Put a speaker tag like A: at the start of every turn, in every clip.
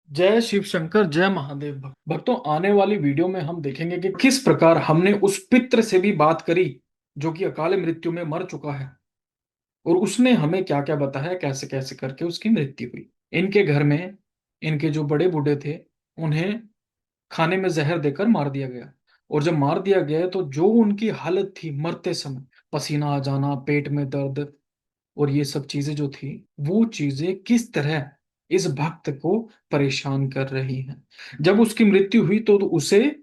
A: जय शिव शंकर, जय महादेव। भक्तों, आने वाली वीडियो में हम देखेंगे कि किस प्रकार हमने उस पित्र से भी बात करी जो कि अकाल मृत्यु में मर चुका है, और उसने हमें क्या क्या बताया, कैसे कैसे करके उसकी मृत्यु हुई। इनके घर में इनके जो बड़े बूढ़े थे, उन्हें खाने में जहर देकर मार दिया गया। और जब मार दिया गया तो जो उनकी हालत थी मरते समय, पसीना आ जाना, पेट में दर्द, और ये सब चीजें जो थी, वो चीजें किस तरह इस भक्त को परेशान कर रही हैं। जब उसकी मृत्यु हुई तो उसे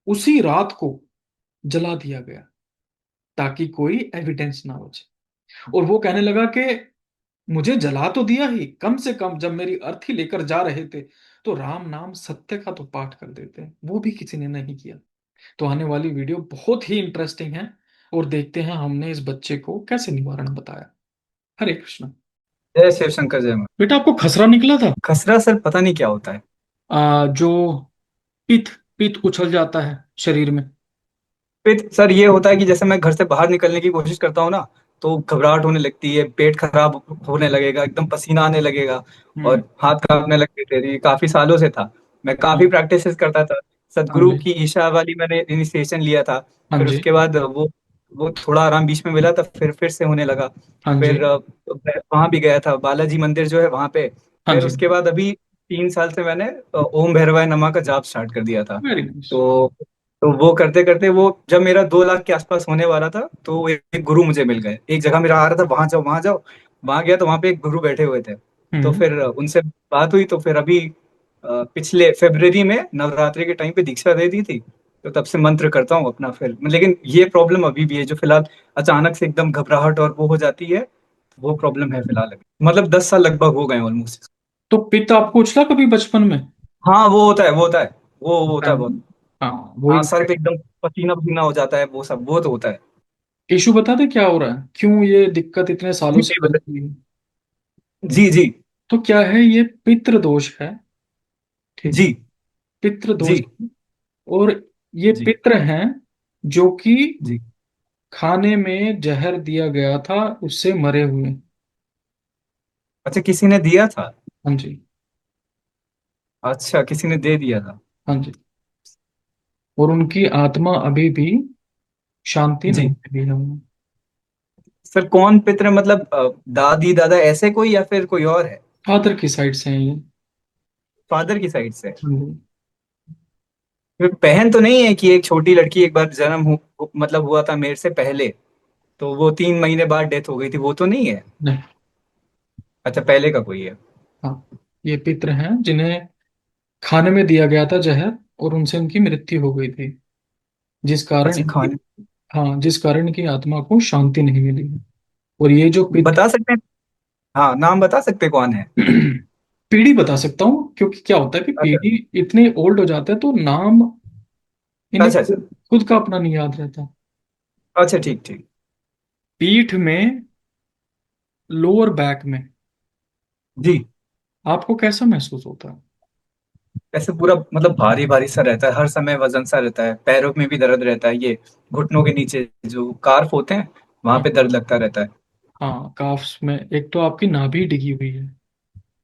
A: उसी रात को जला दिया गया, ताकि कोई एविडेंस ना बचे। और वो कहने लगा कि मुझे जला तो दिया ही, कम से कम जब मेरी अर्थी लेकर जा रहे थे तो राम नाम सत्य का तो पाठ कर देते, वो भी किसी ने नहीं किया। तो आने वाली वीडियो बहुत ही इंटरेस्टिंग है, और देखते हैं हमने इस बच्चे को कैसे निवारण बताया। हरे कृष्ण।
B: जय शिव शंकर जय मां।
A: बेटा, आपको खसरा निकला था।
B: खसरा सर पता नहीं क्या होता है।
A: जो पित्त पित्त उछल जाता है शरीर में।
B: फिर सर ये होता है कि जैसे मैं घर से बाहर निकलने की कोशिश करता हूँ ना, तो घबराहट होने लगती है, पेट खराब होने लगेगा, एकदम पसीना आने लगेगा
A: हम्म।
B: और हाथ कांपने लगते थे। ये काफी सालों से था। मैं काफी
A: हाँ।
B: प्रैक्टिसेस करता था।
A: हाँ
B: सदगुरु
A: जी।
B: की ईशा वाली मैंने इनिशिएशन लिया था।
A: हाँ
B: फिर
A: जी।
B: उसके बाद वो थोड़ा आराम बीच में मिला था, फिर से होने लगा।
A: हाँ जी।
B: फिर वहां भी गया था, बालाजी मंदिर जो है वहां पे।
A: हाँ
B: फिर
A: जी।
B: उसके बाद अभी 3 साल से मैंने ओम भैरवाय नमः का जाप स्टार्ट कर दिया था।
A: Very nice.
B: तो तो वो करते करते वो जब मेरा 2 लाख के आसपास होने वाला था, तो एक गुरु मुझे मिल गए। एक जगह मेरा आ रहा था, वहां जाओ वहां जाओ। वहां गया तो वहां पे एक गुरु बैठे हुए थे। तो
A: हम्म।
B: फिर उनसे बात हुई, तो फिर अभी पिछले फरवरी में नवरात्रि के टाइम पे दीक्षा दे दी थी। तो तब से मंत्र करता हूँ अपना। फिर लेकिन ये प्रॉब्लम अभी भी है, जो फिलहाल अचानक से एकदम घबराहट और वो हो जाती है। वो प्रॉब्लम है फिलहाल अभी। मतलब 10 साल लगभग हो गए ऑलमोस्ट।
A: तो पित्त आपको उछला कभी बचपन में?
B: हाँ वो होता है, वो होता है। वो
A: होता
B: होता
A: है
B: है बहुत।
A: ना? हाँ, वही।
B: हाँ सर पे एकदम पसीना पसीना हो जाता है, वो सब वो तो होता है।
A: इशू बता दे क्या हो रहा है, क्यों ये दिक्कत इतने सालों
B: जी
A: से
B: जी
A: बनी हुई है।
B: जी जी
A: तो क्या है, ये पितृ दोष है। ठीक है।
B: जी
A: पितृ दोष।
B: जी
A: और ये
B: जी
A: पितृ हैं जो कि
B: जी।
A: खाने में जहर दिया गया था, उससे मरे हुए।
B: अच्छा, किसी ने दिया था।
A: हाँ जी।
B: अच्छा, किसी ने दे दिया था।
A: हाँ जी। और उनकी आत्मा अभी भी शांति नहीं
B: जी
A: मिली है उन्हें।
B: सर, कौन पितर मतलब दादी दादा ऐसे कोई या फिर कोई और है।
A: फादर की साइड से है ये।
B: फादर की साइड से।
A: हाँ जी।
B: फिर बहन तो नहीं है कि एक छोटी लड़की एक बार जन्म मतलब हुआ था मेरे से पहले, तो वो 3 महीने बाद डेथ हो गई थी, वो तो नहीं है।
A: नहीं।
B: अच्छा, पहले का कोई है।
A: हाँ, ये पितृ हैं जिन्हें खाने में दिया गया था जहर, और उनसे उनकी मृत्यु हो गई थी, जिस कारण
B: अच्छा,
A: इनकी,
B: खान।
A: हाँ, जिस कारण इनकी आत्मा को शांति नहीं मिली है। और ये जो पितृ
B: बता सकते हैं। हाँ, नाम बता सकते हैं कौन है।
A: पीढ़ी बता सकता हूँ, क्योंकि क्या होता है कि
B: अच्छा
A: पीढ़ी इतने ओल्ड हो जाते हैं तो नाम इन्हें
B: अच्छा अच्छा।
A: खुद खुद का अपना नहीं याद रहता।
B: अच्छा ठीक ठीक।
A: पीठ में, लोअर बैक में
B: जी।
A: आपको कैसा महसूस होता है?
B: ऐसे पूरा मतलब भारी भारी सा रहता है, हर समय वजन सा रहता है, पैरों में भी दर्द रहता है, ये घुटनों के नीचे जो कार्फ होते हैं वहां पे
A: हम्म।
B: दर्द लगता रहता है।
A: हाँ, काफ्स में एक तो आपकी नाभि डिगी हुई है।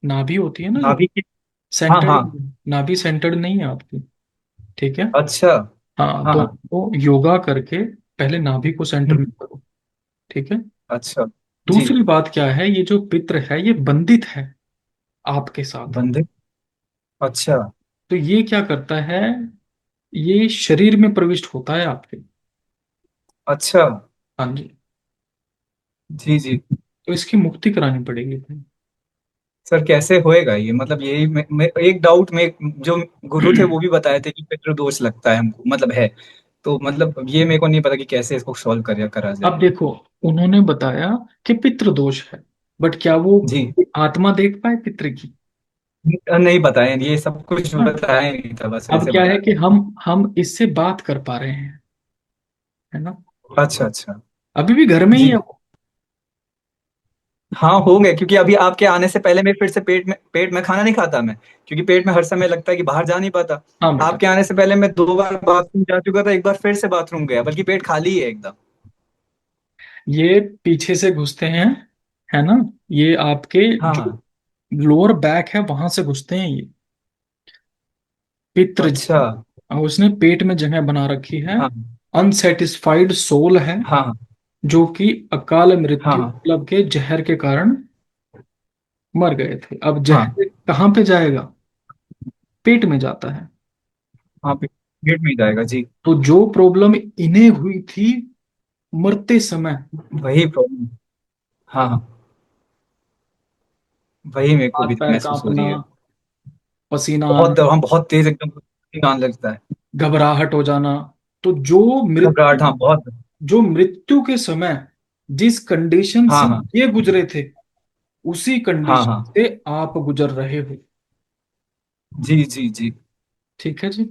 A: नाभि होती है ना जो
B: नाभि की। हाँ
A: सेंटर्ड,
B: हाँ।
A: नाभि सेंटर्ड नहीं है आपकी। ठीक है।
B: अच्छा।
A: हाँ,
B: हाँ
A: तो
B: हाँ।
A: वो योगा करके पहले नाभि को सेंटर में
B: हम्म,
A: करो। ठीक है।
B: अच्छा। जी।
A: दूसरी बात क्या है, ये जो पित्र है ये बंधित है आपके साथ।
B: बंधे। अच्छा।
A: तो ये क्या करता है, ये शरीर में प्रविष्ट होता है आपके।
B: अच्छा।
A: हाँ जी।
B: जी जी।
A: तो इसकी मुक्ति करानी पड़ेगी भाई।
B: सर कैसे होएगा ये, मतलब यही एक डाउट में जो गुरु थे वो भी बताए थे कि पितृदोष लगता है हमको, मतलब है। तो मतलब ये मेरे को नहीं पता कि कैसे इसको सॉल्व करा
A: अब
B: जाए।
A: देखो, उन्होंने बताया कि पितृ दोष है, बट क्या वो
B: जी।
A: आत्मा देख पाए पितृ की?
B: नहीं बताया, ये सब कुछ
A: हाँ।
B: बताया नहीं था, बस
A: अब
B: वैसे
A: क्या है
B: बताया
A: कि
B: था।
A: हम इससे बात कर पा रहे हैं, है ना?
B: अच्छा अच्छा।
A: अभी भी घर में ही
B: जी।
A: है वो।
B: हाँ हो गए, क्योंकि अभी आपके आने से पहले मैं फिर से पेट में खाना नहीं खाता मैं, क्योंकि पेट में हर समय लगता है कि बाहर जा नहीं पाता।
A: हाँ बेटा।
B: आपके आने से पहले मैं 2 बार बाथरूम जा चुका था, एक बार फिर से बाथरूम गया, बल्कि पेट खाली है एकदम।
A: ये पीछे से घुसते हैं, है ना? ये आपके
B: हाँ
A: जो
B: हाँ।
A: लोअर बैक है वहां से घुसते हैं ये। पितृ
B: अच्छा।
A: जी, और उसने पेट में जगह बना रखी है।
B: हाँ
A: अनसेटिस्फाइड सोल है,
B: हाँ
A: जो कि अकाल
B: हाँ
A: मृत्यु
B: हाँ
A: मतलब के जहर के कारण मर गए थे। अब
B: हाँ
A: जहर कहाँ पे जाएगा? पेट में जाता है।
B: हाँ, पेट में ही जाएगा जी।
A: तो जो प्रॉब्लम इन्हें हुई थी मरते समय,
B: वही प्रॉब्लम। हाँ हाँ, वही मेरे को
A: हाथ
B: भी
A: पैर
B: महसूस हो
A: कांपना,
B: रही है।
A: पसीना
B: बहुत,
A: आना,
B: हम बहुत तेज एकदम आने लगता है।
A: घबराहट हो जाना। तो जो
B: घबराहट, हाँ
A: मृत्यु
B: बहुत।
A: जो मृत्यु के समय जिस कंडीशन
B: हाँ
A: से
B: हाँ
A: ये गुजरे थे, उसी
B: हाँ
A: कंडीशन
B: हाँ।
A: से आप गुजर रहे हो।
B: जी जी जी
A: ठीक है जी।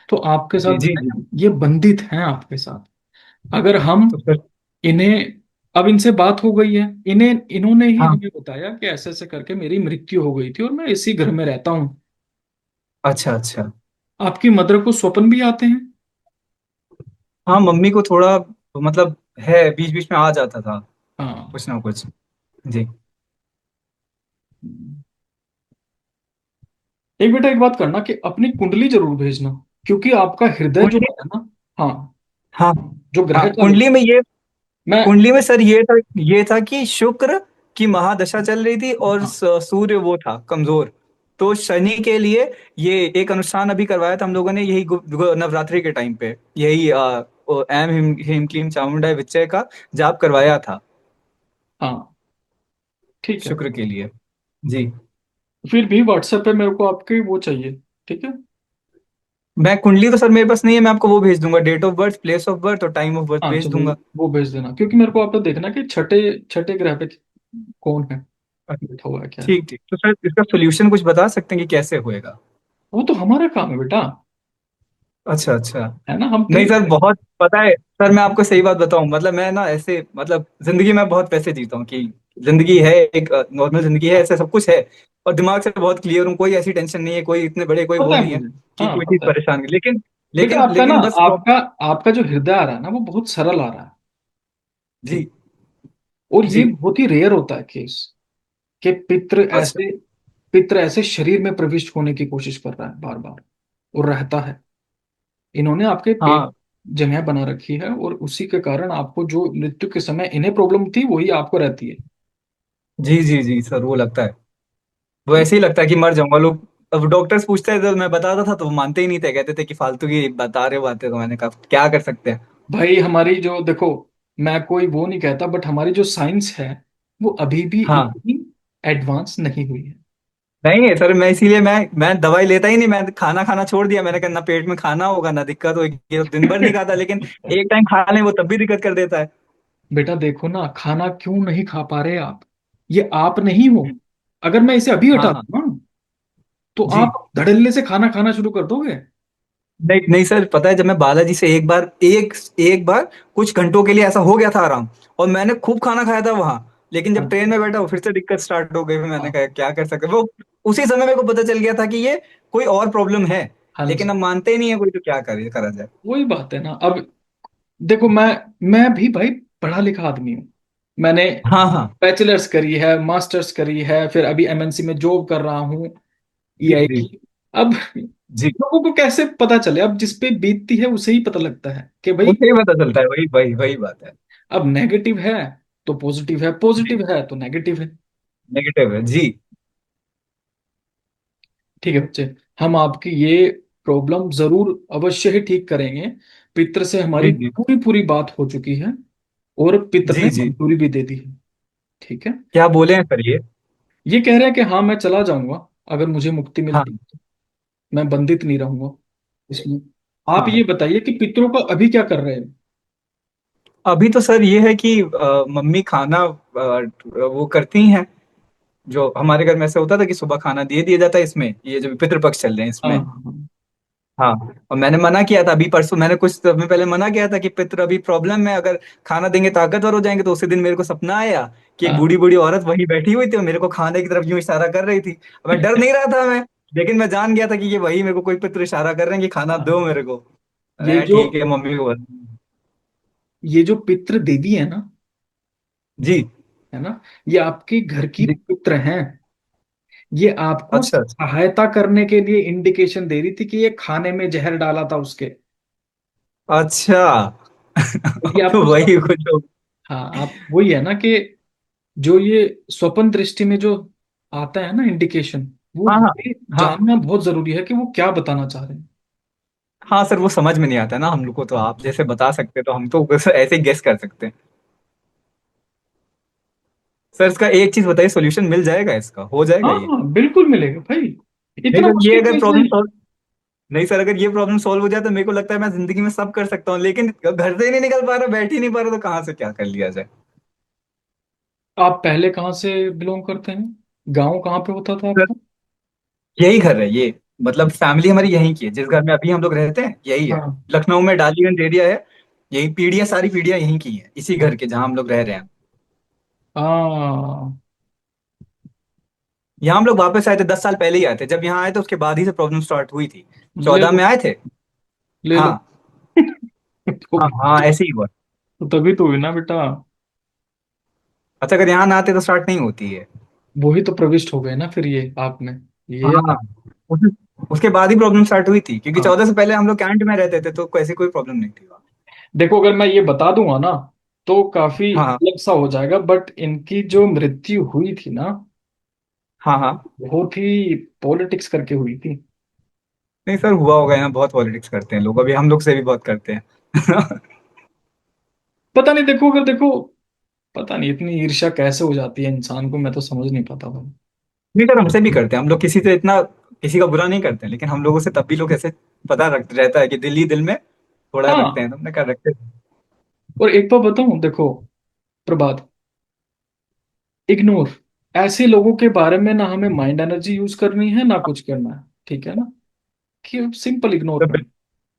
A: तो आपके
B: जी
A: साथ
B: जी जी।
A: ये बंधित हैं आपके साथ। अगर हम
B: तो फिर,
A: इन्हें, अब इनसे बात हो गई है, इन्होंने ही
B: हाँ।
A: हमें बताया कि ऐसे ऐसे करके मेरी मृत्यु हो गई थी और मैं इसी घर में रहता हूँ।
B: अच्छा अच्छा।
A: आपकी मदर को स्वप्न भी आते हैं?
B: हाँ, मम्मी को थोड़ा मतलब है, बीच बीच में आ जाता था
A: हाँ।
B: कुछ ना कुछ। जी।
A: एक बेटा, एक बात करना कि अपनी कुंडली जरूर भेजना, क्योंकि आपका हृदय जो
B: कुंडली।
A: है ना, हाँ,
B: हाँ
A: जो
B: हाँ,
A: ग्रह चल रहे,
B: कुंडली में ये,
A: मैं,
B: कुंडली में सर ये था कि शुक्र की महादशा चल रही थी और
A: हाँ
B: सूर्य वो था कमजोर। तो शनि के लिए ये एक अनुष्ठान अभी करवाया था हम लोगों ने, यही नवरात्रि के टाइम पे, यही एम हिम क्लीम चामुंडा विच्चय का जाप करवाया था
A: हाँ, ठीक है।
B: शुक्र के लिए। जी।
A: फिर भी व्हाट्सएप पे मेरे को आपके वो चाहिए, ठीक है।
B: मैं कुंडली तो सर मेरे पास नहीं है, मैं आपको वो भेज दूंगा, date of birth, place of birth और टाइम ऑफ बर्थ
A: हाँ
B: भेज
A: चलो,
B: दूंगा।
A: वो भेज देना, क्योंकि मेरे को आपको देखना कि छठे छठे ग्रह पे कौन है, बैठा हुआ है क्या है।
B: ठीक ठीक, तो सर इसका सोल्यूशन कुछ बता सकते हैं कि कैसे होएगा?
A: वो तो हमारा काम है बेटा,
B: अच्छा अच्छा।
A: है ना, हम
B: नहीं
A: ट्रीट
B: सर,
A: करेंगे।
B: बहुत पता है सर, मैं आपको सही बात बताऊं, मतलब मैं ना ऐसे, मतलब जिंदगी में बहुत पैसे जीता हूँ कि जिंदगी है, एक नॉर्मल जिंदगी है, ऐसा सब कुछ है। और दिमाग से बहुत क्लियर हूँ, कोई ऐसी टेंशन नहीं है, कोई इतने बड़े कोई वो
A: पता है
B: नहीं है
A: मुझे,
B: कि
A: हाँ
B: कोई चीज
A: पता है।
B: परेशान है, लेकिन
A: बेटा
B: लेकिन
A: आपका ना,
B: लेकिन बस
A: आपका आपका जो हृदय आ रहा है ना, वो बहुत सरल आ रहा है। ठीक।
B: जी
A: और ये
B: जी।
A: बहुत ही रेयर होता है केस, कि
B: अच्छा।
A: पितृ ऐसे शरीर में प्रविष्ट होने की कोशिश कर रहा है बार बार, और रहता है। इन्होंने आपके पेट
B: हाँ।
A: जगह बना रखी है, और उसी के कारण आपको जो मृत्यु के समय इन्हें प्रॉब्लम थी वही आपको रहती है।
B: जी जी जी सर, वो लगता है, वो
A: ठीक।
B: ऐसे ही लगता है कि मर जाऊंगा लोग। अब डॉक्टर्स पूछते थे तो मैं बताता था तो वो मानते ही नहीं थे, कहते थे कि फालतू की बता रहे हो बातें, तो मैंने कहा क्या कर सकते हैं।
A: भाई हमारी जो देखो, मैं कोई वो नहीं कहता, बट हमारी जो साइंस है वो अभी भी
B: हाँ।
A: इतनी एडवांस नहीं हुई है।
B: नहीं है सर, मैं इसीलिए मैं दवाई लेता ही नहीं, मैं खाना खाना छोड़ दिया, मैंने कहा ना पेट में खाना होगा ना दिक्कत होगी, ये तो दिन भर नहीं खाता, लेकिन एक टाइम खा लें वो तब भी दिक्कत कर देता है।
A: बेटा देखो ना, खाना क्यों नहीं खा पा रहे आप? ये आप नहीं हो। अगर मैं इसे अभी
B: हाँ
A: हटा
B: हाँ।
A: दूं ना, तो
B: जी।
A: आप धड़ल्ले से खाना खाना शुरू कर दोगे।
B: नहीं नहीं सर, पता है जब मैं बालाजी से एक बार कुछ घंटों के लिए ऐसा हो गया था आराम, और मैंने खूब खाना खाया था वहां, लेकिन जब
A: हाँ
B: ट्रेन में बैठा वो फिर से दिक्कत स्टार्ट हो गई, फिर मैंने
A: हाँ
B: कहा क्या कर सकते वो। उसी समय मेरे को पता चल गया था कि ये कोई और प्रॉब्लम है,
A: हाँ
B: लेकिन
A: जी,
B: अब मानते ही नहीं है कोई, तो क्या करे करा जाए।
A: वही बात है ना। अब देखो, मैं भी भाई पढ़ा लिखा आदमी हूँ। मैंने
B: हाँ हाँ।
A: बैचलर्स करी है, मास्टर्स करी है, फिर अभी एमएनसी में जॉब कर रहा हूँ,
B: जी
A: ईआई
B: जी
A: की। अब
B: जी।
A: लोगों को कैसे पता चले? अब जिस पे बीतती है उसे ही पता लगता है कि भाई,
B: मुझे ही पता चलता है, वही वही वही बात है।
A: अब नेगेटिव है तो पॉजिटिव है,
B: जी।
A: पॉजिटिव है तो नेगेटिव है।
B: नेगेटिव है जी।
A: ठीक है बच्चे, हम आपकी ये प्रॉब्लम जरूर अवश्य ही ठीक करेंगे। पितर से हमारी
B: जी जी
A: पूरी पूरी बात हो चुकी है, और पितर ने
B: जी जी।
A: मंजूरी भी दे दी है। ठीक है।
B: क्या बोले हैं सर ये?
A: ये कह रहे हैं कि हाँ मैं चला जाऊंगा, अगर मुझे मुक्ति
B: हाँ
A: मिलती है तो। मैं बंधित नहीं रहूंगा इसमें। आप
B: हाँ।
A: ये बताइए कि पितरों का अभी क्या कर रहे हैं?
B: अभी तो सर ये है कि मम्मी खाना वो करती हैं, जो हमारे घर में ऐसा होता था कि सुबह खाना दे दिया जाता है, इसमें ये जो पितृपक्ष चल रहे हैं
A: हाँ
B: इसमें।
A: हाँ
B: हाँ। और मैंने मना किया था अभी परसों, मैंने कुछ समय पहले मना किया था कि पितृ अभी प्रॉब्लम में, अगर खाना देंगे ताकतवर हो जाएंगे, तो उसी दिन मेरे को सपना आया कि एक
A: हाँ।
B: बूढ़ी बूढ़ी औरत वहीं बैठी हुई थी और मेरे को खाने की तरफ यूं इशारा कर रही थी। अब मैं डर नहीं रहा था मैं, लेकिन मैं जान गया था कि ये वही मेरे को कोई पितृ इशारा कर रहे हैं कि खाना
A: हाँ।
B: दो मेरे को।
A: ये
B: अरे
A: जो
B: ठीक है, मम्मी को
A: ये जो पितृ देवी है ना,
B: जी
A: है ना, ये आपके घर की
B: जी।
A: पितृ हैं। ये आपको
B: अच्छा अच्छा।
A: सहायता करने के लिए इंडिकेशन दे रही थी कि ये खाने में जहर डाला था उसके।
B: अच्छा।
A: तो ये
B: तो
A: आपको
B: वही कुछ हो।
A: हाँ, आप वही है ना कि जो ये स्वप्न दृष्टि में जो आता है ना इंडिकेशन, वो
B: हाँ हाँ
A: ये
B: हाँ।
A: जानना बहुत जरूरी है कि वो क्या बताना चाह रहे हैं।
B: हाँ सर, वो समझ में नहीं आता ना हम लोग को, तो आप जैसे बता सकते हैं तो हम तो बस ऐसे ही गेस कर सकते हैं। सर इसका एक चीज बताइए, सोल्यूशन मिल जाएगा, इसका हो जाएगा
A: हाँ
B: ये?
A: हाँ, बिल्कुल मिलेगा भाई,
B: नहीं
A: इतना
B: सर, ये
A: मुश्किल
B: अगर
A: कैसे
B: प्रॉब्लम
A: है।
B: सॉल्व नहीं सर, अगर ये प्रॉब्लम सॉल्व हो जाए तो मेरे को लगता है मैं जिंदगी में सब कर सकता हूँ, लेकिन घर से ही नहीं निकल पा रहा, बैठ ही नहीं पा रहा, तो कहाँ से क्या कर लिया जाए?
A: आप पहले कहाँ से बिलोंग करते हैं, गांव कहाँ पे होता था
B: सर
A: आपका?
B: यही घर है ये, मतलब फैमिली हमारी यहीं की है, जिस घर में अभी हम लोग रहते हैं यही है।
A: हाँ
B: लखनऊ में डालीगंज एरिया है। यही पीढ़ियां, सारी पीढ़ियां यहीं की हैं, इसी घर के जहां हम लोग रह रहे हैं।
A: हाँ,
B: यहाँ हम लोग वापस आए थे 10 साल पहले ही आए थे, जब यहाँ आए थे उसके बाद ही से प्रॉब्लम स्टार्ट हुई थी।
A: ले
B: 14
A: लो,
B: में आए थे।
A: ले लो।
B: हाँ हाँ हाँ, ऐसे ही हुआ।
A: तो तभी तो हुई ना बेटा।
B: अच्छा, अगर यहाँ ना आते तो स्टार्ट नहीं होती है।
A: वही तो प्रविष्ट हो गए ना फिर ये आप में, ये
B: हाँ, उस, उसके बाद ही प्रॉब्लम स्टार्ट हुई थी, क्योंकि
A: हाँ।
B: 14 से पहले हम लोग कैंट में रहते थे, तो ऐसी कोई प्रॉब्लम नहीं थी वहाँ।
A: देखो अगर मैं ये बता दूंगा ना तो काफी
B: हाँ
A: अलग सा हो जाएगा, बट इनकी जो मृत्यु हुई थी ना,
B: हाँ हाँ।
A: बहुत ही पॉलिटिक्स करके हुई थी।
B: नहीं सर, हुआ होगा, यहाँ बहुत पॉलिटिक्स करते हैं लोग, अभी हम लोग से भी बहुत करते हैं।
A: पता नहीं, देखो अगर देखो, पता नहीं इतनी ईर्ष्या कैसे हो जाती है इंसान को, मैं तो समझ नहीं पाता भाई।
B: नहीं सर, हमसे भी करते हैं, हम लोग किसी से इतना किसी का बुरा नहीं करते हैं, लेकिन हम लोगों से तब भी लोग ऐसे पता रख रहता है कि दिल ही दिल में थोड़ा रखते
A: हाँ,
B: हैं, तुमने क्या रखते हैं।
A: और एक बात बताऊं, देखो प्रभात, इग्नोर, ऐसे लोगों के बारे में ना हमें माइंड एनर्जी यूज करनी है ना कुछ करना है, ठीक है ना, कि सिंपल इग्नोर
B: तो
A: करना।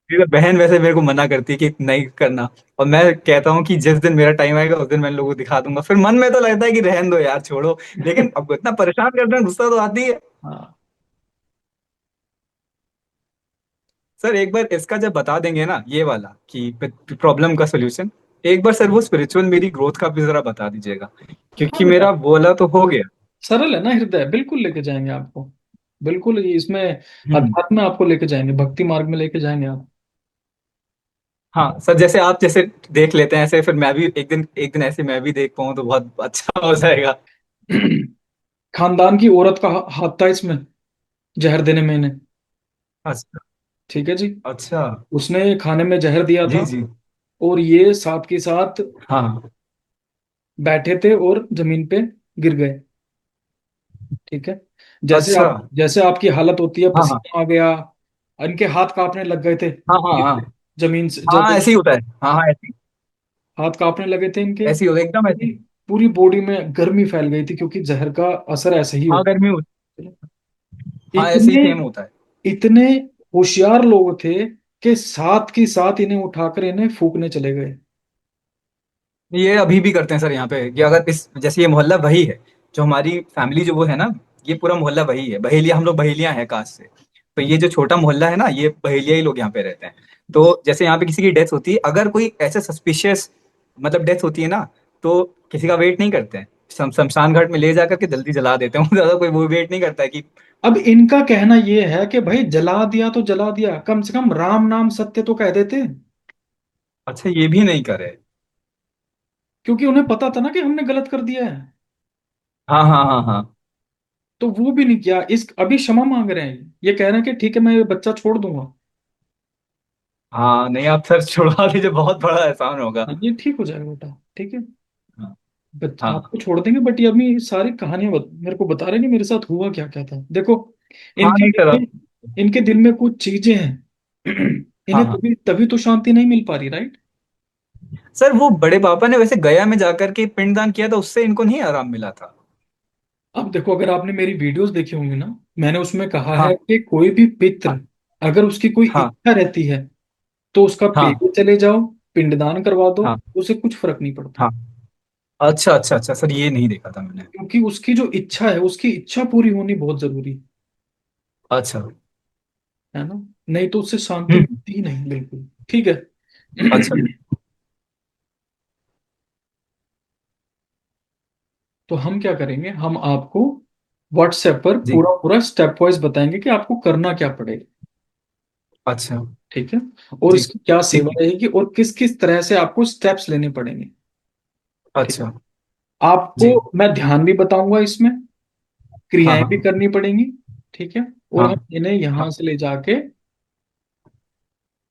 B: मेरी बहन वैसे मेरे को मना करती है कि नहीं करना, और मैं कहता हूँ कि जिस दिन मेरा टाइम आएगा उस दिन मैं इन लोगों को दिखा दूंगा, फिर मन में तो लगता है कि रहन दो यार, छोड़ो, लेकिन अब इतना परेशान करते हैं, गुस्सा तो आती है।
A: हाँ
B: सर एक बार इसका जब बता देंगे ना ये वाला कि प्रॉब्लम का सोल्यूशन, एक बार सर वो स्पिरिचुअल मेरी ग्रोथ का भी जरा बता दीजिएगा,
A: हाँ
B: क्योंकि
A: बेटा,
B: मेरा बोला तो हो गया।
A: सरल है ना हृदय, बिल्कुल लेके जाएंगे आपको, बिल्कुल इसमें
B: हम्म।
A: अध्यात्म में आपको लेके जाएंगे, भक्ति मार्ग में लेके जाएंगे आप।
B: हाँ सर, जैसे आप जैसे देख लेते हैं ऐसे, फिर मैं भी एक दिन ऐसे मैं भी देख पाऊँ तो बहुत अच्छा हो जाएगा।
A: खानदान की औरत का हाथ था इसमें, जहर देने में इन्हें,
B: अच्छा
A: ठीक है जी।
B: अच्छा।
A: उसने खाने में जहर दिया
B: जी
A: था,
B: जी।
A: और ये साथ के साथ
B: हाँ।
A: बैठे थे और जमीन पे गिर गए, ठीक है। जैसे
B: अच्छा।
A: आप, जैसे आपकी हालत होती है,
B: हाँ हाँ
A: पसीना आ गया, इनके हाथ कांपने लग गए थे,
B: हाँ हाँ हाँ।
A: जमीन से जब
B: हाँ ऐसे ही होता है, हाँ हाँ, ऐसे ही।
A: हाथ कांपने लगे थे इनके,
B: ऐसे ही होता है, एकदम ऐसे
A: पूरी
B: ही।
A: पूरी बॉडी में गर्मी फैल गई थी, क्योंकि जहर का असर ऐसे ही
B: हाँ
A: होता
B: गर्मी होती।
A: है।
B: हाँ ऐसे ही
A: इतने
B: सेम होता है।
A: इतने होशियार लोग थे कि साथ की साथ इन्हें उठाकर इन्हें फूकने चले गए।
B: ये अभी भी करते हैं सर यहाँ पे, कि अगर इस जैसे ये मोहल्ला वही है, जो हमारी फैमिली जो वो है ना, ये पूरा मोहल्ला वही है, बहेलिया, हम लोग बहेलियां हैं कास्ट से। तो ये जो छोटा मोहल्ला है ना, ये बहेलिया ही लोग यहाँ पे रहते हैं। तो जैसे यहाँ पे किसी की डेथ होती है, अगर कोई ऐसे सस्पिशियस मतलब डेथ होती है ना, तो किसी का वेट नहीं करते हैं, शमशान घाट में ले जाकर के जल्दी जला देते हैं। ज्यादा कोई वो वेट नहीं करता है कि
A: अब इनका कहना यह है कि भाई जला दिया तो जला दिया, कम से कम राम नाम सत्य तो कह देते,
B: अच्छा ये भी नहीं करे।
A: क्योंकि उन्हें पता था ना कि हमने गलत कर दिया है।
B: हाँ हाँ हाँ हाँ।
A: तो वो भी नहीं किया, इस अभी क्षमा मांग रहे हैं, ये कह रहे हैं कि ठीक है मैं ये बच्चा छोड़ दूंगा।
B: हाँ नहीं, आप सर छुड़वा दीजिए, बहुत बड़ा एहसान होगा।
A: हाँ, ये ठीक हो जाएगा बेटा, ठीक है।
B: हाँ हाँ
A: आपको छोड़ देंगे, बट ये अभी सारी कहानियां मेरे को बता रहे हैं कि मेरे साथ हुआ क्या क्या था। देखो,
B: हाँ।
A: इनके
B: नहीं
A: दिल
B: सर आप।
A: में इनके दिल में कुछ चीजें हैं।
B: हाँ
A: इन्हें
B: हाँ।
A: तभी तभी तो शांति नहीं मिल पा रही, राइट।
B: सर वो बड़े पापा ने वैसे गया में जाकर के पिंडदान किया था, उससे इनको नहीं आराम मिला था?
A: अब देखो, अगर आपने मेरी वीडियोस देखी होंगी ना, मैंने उसमें कहा
B: हाँ
A: है कि कोई भी
B: हाँ
A: पितृ, अगर उसकी कोई
B: हाँ
A: इच्छा रहती है, तो उसका
B: हाँ
A: पेट चले जाओ, पिंडदान करवा दो,
B: हाँ
A: उसे कुछ फर्क नहीं पड़ता।
B: हाँ। अच्छा अच्छा अच्छा सर, ये नहीं देखा था मैंने।
A: क्योंकि उसकी जो इच्छा है, उसकी इच्छा पूरी होनी बहुत जरूरी
B: अच्छा।
A: है ना, नहीं तो उससे शांति
B: हम्म।
A: मिलती ही नहीं, बिल्कुल, ठीक है।
B: अच्छा।
A: तो हम क्या करेंगे, हम आपको व्हाट्सएप पर
B: जी।
A: पूरा पूरा स्टेप वाइज बताएंगे कि आपको करना क्या पड़ेगा।
B: अच्छा।
A: ठीक है। और
B: जी।
A: इसकी क्या
B: ठीक
A: सेवा
B: है।
A: रहेगी और किस किस तरह से आपको स्टेप्स लेने पड़ेंगे। ठीक।
B: अच्छा।
A: आपको
B: जी।
A: मैं ध्यान भी बताऊंगा इसमें,
B: हाँ
A: क्रियाएं भी
B: हाँ
A: करनी पड़ेंगी। ठीक है। और
B: हाँ
A: हम इन्हें
B: हाँ।
A: यहां से ले जाके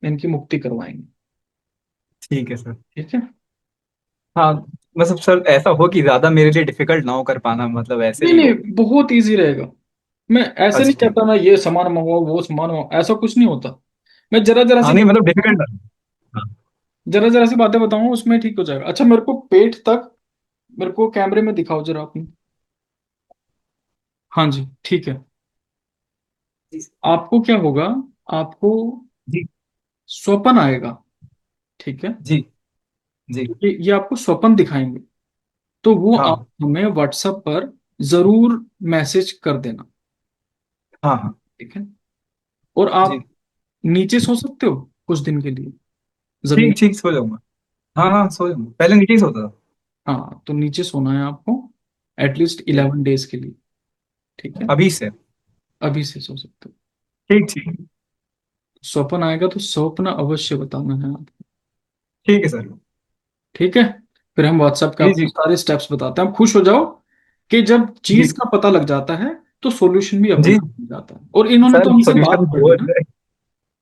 A: इनकी मुक्ति करवाएंगे।
B: ठीक है सर।
A: ठीक है।
B: हाँ, मतलब सर ऐसा हो कि ज्यादा मेरे लिए डिफिकल्ट ना हो कर पाना, मतलब ऐसे
A: नहीं
B: ही
A: नहीं,
B: हो।
A: बहुत इजी रहेगा। मैं ऐसे नहीं
B: अच्छा ठीक
A: कहता
B: है।
A: मैं ये सामान मंगवाओ वो सामान मंगवाओ, ऐसा कुछ नहीं होता। मैं जरा जरा
B: हाँ
A: सी
B: नहीं,
A: बातें
B: मतलब डिफिकल्ट
A: बताऊंगा,
B: ना। हाँ।
A: जरा जरा सी बातें बताऊंगा, उसमें ठीक हो जाएगा। अच्छा, मेरे को पेट तक, मेरे को कैमरे में दिखाओ जरा अपनी। हाँ जी, ठीक है।
B: जी।
A: आपको क्या होगा, आपको
B: जी।
A: स्वप्न आएगा। ठीक है।
B: जी। जी।
A: ये आपको स्वप्न दिखाएंगे, तो वो आप
B: हाँ
A: हमें व्हाट्सएप पर जरूर मैसेज कर देना।
B: हाँ हाँ।
A: ठीक है। और
B: जी।
A: आप नीचे सो सकते हो कुछ दिन के लिए, जमीन।
B: ठीक ठीक, सो जाऊंगा। हाँ हाँ, सो जाऊंगा, पहले नीचे ही सोता था।
A: हाँ, तो नीचे सोना है आपको एटलीस्ट
B: ठीक।
A: 11 डेज के लिए। ठीक है।
B: अभी से।
A: अभी से सो सकते हो।
B: ठीक ठीक।
A: स्वप्न आएगा तो स्वप्न अवश्य बताना है आपको।
B: ठीक है सर।
A: ठीक है। फिर हम व्हाट्सएप का
B: जी
A: आपको
B: जी।
A: सारे स्टेप्स बताते हैं। आप खुश हो जाओ कि जब
B: जी
A: चीज का पता लग जाता है तो सॉल्यूशन भी अपने
B: जी।
A: आप मिल जाता है। और इन्होंने तो
B: सर
A: हमसे
B: सोल्यूशन
A: बात कर
B: हो
A: ली ना।
B: जाए।
A: है।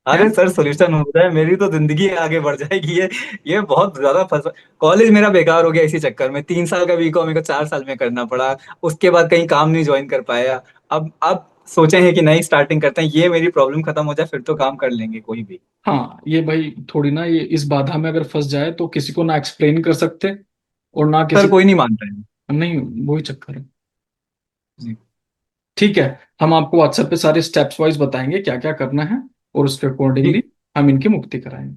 B: अरे सर, सोल्यूशन हो जाए, मेरी तो जिंदगी आगे बढ़ जाएगी। ये बहुत ज्यादा फंसा। कॉलेज मेरा बेकार हो गया इसी चक्कर में, 3 साल का बीकॉम मेरे को 4 साल में करना पड़ा। उसके बाद कहीं काम नहीं ज्वाइन कर पाया। अब सोचे हैं कि नई स्टार्टिंग करते हैं, ये मेरी प्रॉब्लम खत्म हो जाए फिर तो काम कर लेंगे कोई भी।
A: हाँ, ये भाई थोड़ी ना, ये इस बाधा में अगर फंस जाए तो किसी को ना एक्सप्लेन कर सकते और ना
B: सर
A: किसी
B: कोई नहीं मानता है।
A: को, नहीं, वही चक्कर है।
B: जी।
A: ठीक है। हम आपको व्हाट्सएप पे सारे स्टेप्स वाइज बताएंगे क्या क्या करना है और उसके
B: ठीक।
A: अकॉर्डिंगली हम इनकी मुक्ति कराएंगे।